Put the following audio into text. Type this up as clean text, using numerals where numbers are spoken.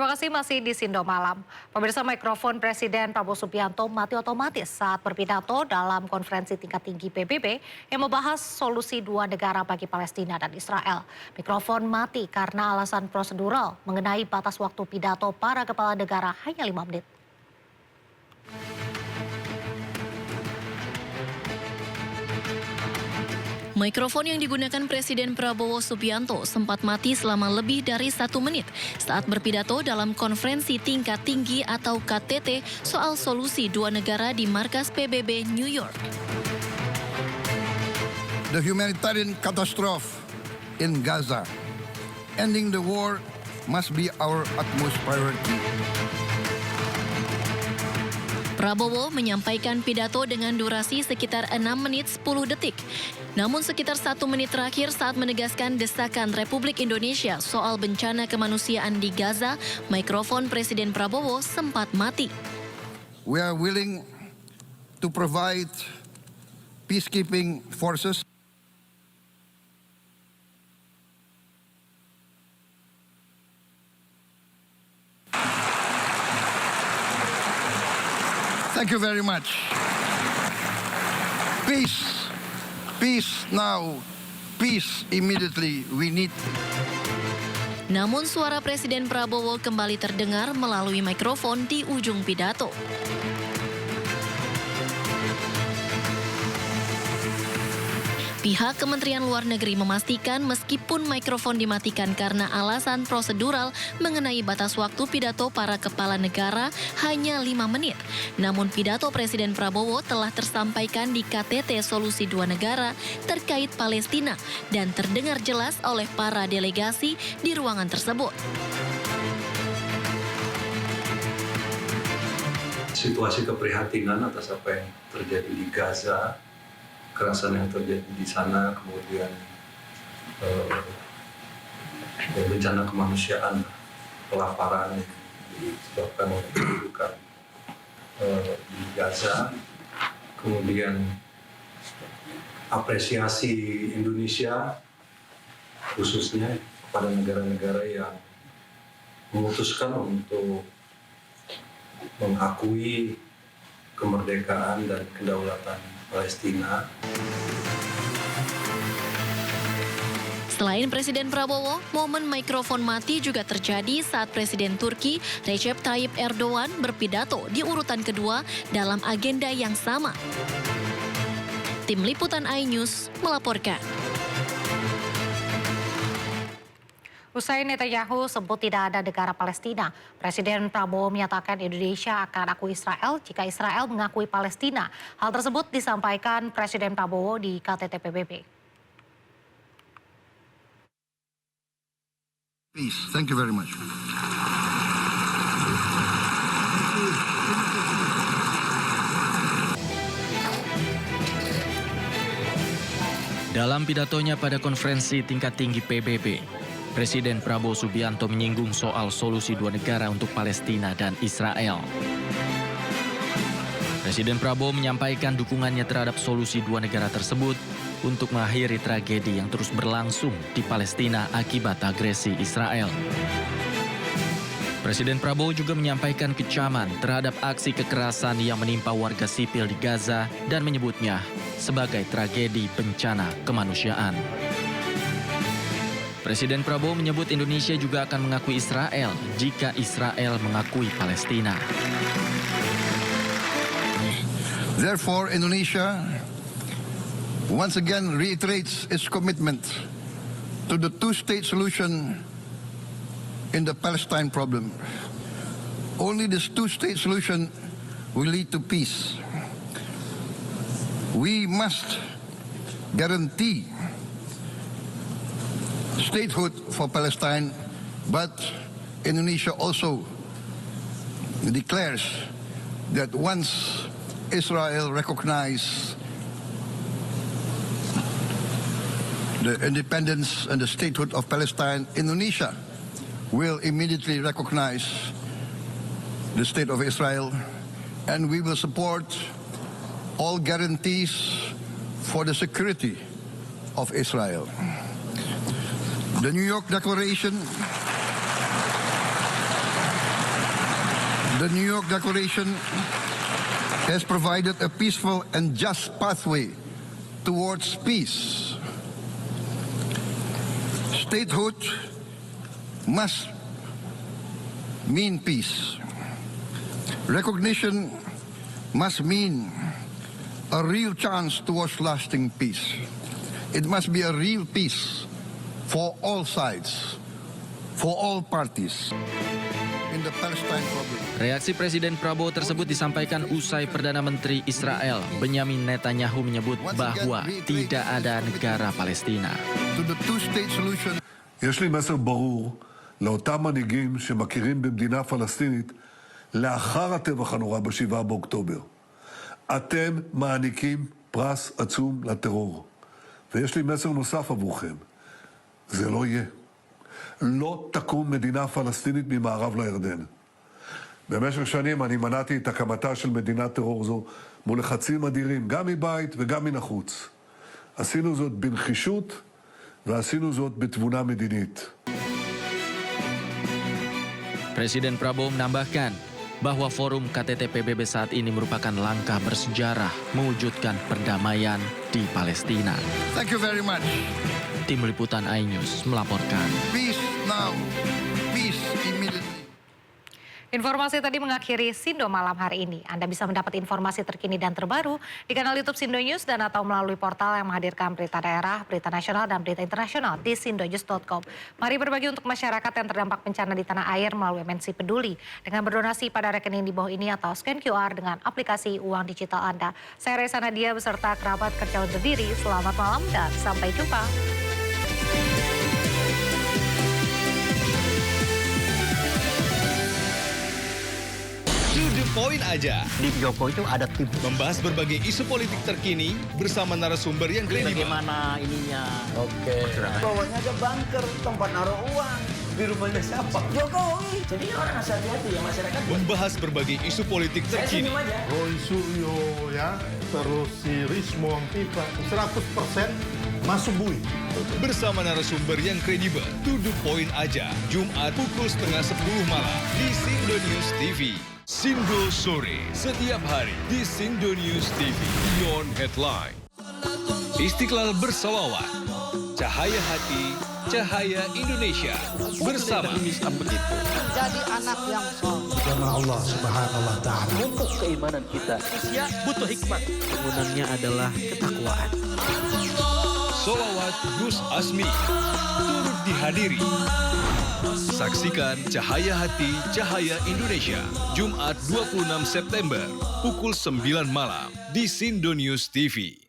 Terima kasih masih di Sindo Malam. Pemirsa, mikrofon Presiden Prabowo Subianto mati otomatis saat berpidato dalam konferensi tingkat tinggi PBB yang membahas solusi dua negara bagi Palestina dan Israel. Mikrofon mati karena alasan prosedural mengenai batas waktu pidato para kepala negara hanya 5 menit. Mikrofon yang digunakan Presiden Prabowo Subianto sempat mati selama lebih dari 1 menit saat berpidato dalam konferensi tingkat tinggi atau KTT soal solusi dua negara di markas PBB New York. The humanitarian catastrophe in Gaza. Ending the war must be our utmost priority. Prabowo menyampaikan pidato dengan durasi sekitar 6 menit 10 detik. Namun sekitar 1 menit terakhir saat menegaskan desakan Republik Indonesia soal bencana kemanusiaan di Gaza, mikrofon Presiden Prabowo sempat mati. We are willing to provide peacekeeping forces. Thank you very much. Peace now. Peace immediately. We need. Namun suara Presiden Prabowo kembali terdengar melalui mikrofon di ujung pidato. Pihak Kementerian Luar Negeri memastikan meskipun mikrofon dimatikan karena alasan prosedural mengenai batas waktu pidato para kepala negara hanya 5 menit. Namun pidato Presiden Prabowo telah tersampaikan di KTT Solusi Dua Negara terkait Palestina dan terdengar jelas oleh para delegasi di ruangan tersebut. Situasi keprihatinan atas apa yang terjadi di Gaza, kekerasan yang terjadi di sana, kemudian bencana kemanusiaan, kelaparan yang disebabkan oleh kedudukan di Gaza, kemudian apresiasi Indonesia khususnya kepada negara-negara yang memutuskan untuk mengakui kemerdekaan dan kedaulatan Palestina. Selain Presiden Prabowo, momen mikrofon mati juga terjadi saat Presiden Turki Recep Tayyip Erdogan berpidato di urutan kedua dalam agenda yang sama. Tim Liputan iNews melaporkan. Usai Netanyahu sebut tidak ada negara Palestina, Presiden Prabowo menyatakan Indonesia akan akui Israel jika Israel mengakui Palestina. Hal tersebut disampaikan Presiden Prabowo di KTT PBB. Peace. Thank you very much. Dalam pidatonya pada konferensi tingkat tinggi PBB, Presiden Prabowo Subianto menyinggung soal solusi dua negara untuk Palestina dan Israel. Presiden Prabowo menyampaikan dukungannya terhadap solusi dua negara tersebut untuk mengakhiri tragedi yang terus berlangsung di Palestina akibat agresi Israel. Presiden Prabowo juga menyampaikan kecaman terhadap aksi kekerasan yang menimpa warga sipil di Gaza dan menyebutnya sebagai tragedi bencana kemanusiaan. Presiden Prabowo menyebut Indonesia juga akan mengakui Israel jika Israel mengakui Palestina. Therefore, Indonesia once again reiterates its commitment to the two-state solution in the Palestine problem. Only this two-state solution will lead to peace. We must guarantee statehood for Palestine, but Indonesia also declares that once Israel recognizes the independence and the statehood of Palestine, Indonesia will immediately recognize the state of Israel, and we will support all guarantees for the security of Israel. The New York Declaration The New York Declaration has provided a peaceful and just pathway towards peace. Statehood must mean peace. Recognition must mean a real chance towards lasting peace. It must be a real peace for all sides, for all parties in the Palestine problem. Reaksi Presiden Prabowo tersebut disampaikan usai Perdana Menteri Israel Benyamin Netanyahu menyebut bahwa tidak ada negara Palestina. To the two-state solution. יש לי מסר ברור לאותם מנהיגים שמכירים במדינה פלסטינית לאחר הטבח הנורא ב7 באוקטובר. אתם מעניקים פרס עצום לטרור. ויש לי מסר נוסף עבורכם. זה לא יהיה. לא תקום מדינה פלסטינית ממערב לירדן. במשך שנים אני מנעתי את הקמתה של מדינת טרור זו מול לחצים אדירים, גם מבית וגם מן החוץ. עשינו זאת בנחישות ועשינו זאת בתבונה מדינית. Presiden Prabowo menambahkan bahwa forum KTT PBB saat ini merupakan langkah bersejarah mewujudkan perdamaian di Palestina. Thank you very much. Tim Liputan iNews melaporkan. Peace now. Peace immediately. Informasi tadi mengakhiri Sindo malam hari ini. Anda bisa mendapat informasi terkini dan terbaru di kanal YouTube Sindo News dan atau melalui portal yang menghadirkan berita daerah, berita nasional, dan berita internasional di sindonews.com. Mari berbagi untuk masyarakat yang terdampak bencana di tanah air melalui MNC Peduli dengan berdonasi pada rekening di bawah ini atau scan QR dengan aplikasi uang digital Anda. Saya Reza Nadia beserta kerabat kerja undur diri. Selamat malam dan sampai jumpa. Poin aja. Di Joko itu ada tim. Membahas berbagai isu politik terkini bersama narasumber yang kredibel. Bagaimana ininya? Oke. Bawahnya ada bunker, tempat naruh uang. Di rumahnya siapa? Jokowi. Jadi orang harus hati-hati ya masyarakat. Membahas berbagai isu politik terkini. Roy Suryo ya, terus si Rismo Pipa 100% masuk bui. Bersama narasumber yang kredibel. Tuduh poin aja. Jumat pukul 9:30 malam di Sindo News TV. Sindo Sore, setiap hari di Sindo News TV. Beyond Headline. Istiqlal bersolawat. Cahaya hati, cahaya Indonesia. Bersama Jadi anak yang soleh. Karena Allah Subhanahu wa taala. Untuk keimanan kita. Usia butuh hikmat. Kemunannya adalah ketakwaan. Solawat Gus Asmi turut dihadiri. Saksikan Cahaya Hati, Cahaya Indonesia, Jumat 26 September, pukul 9 malam di Sindo News TV.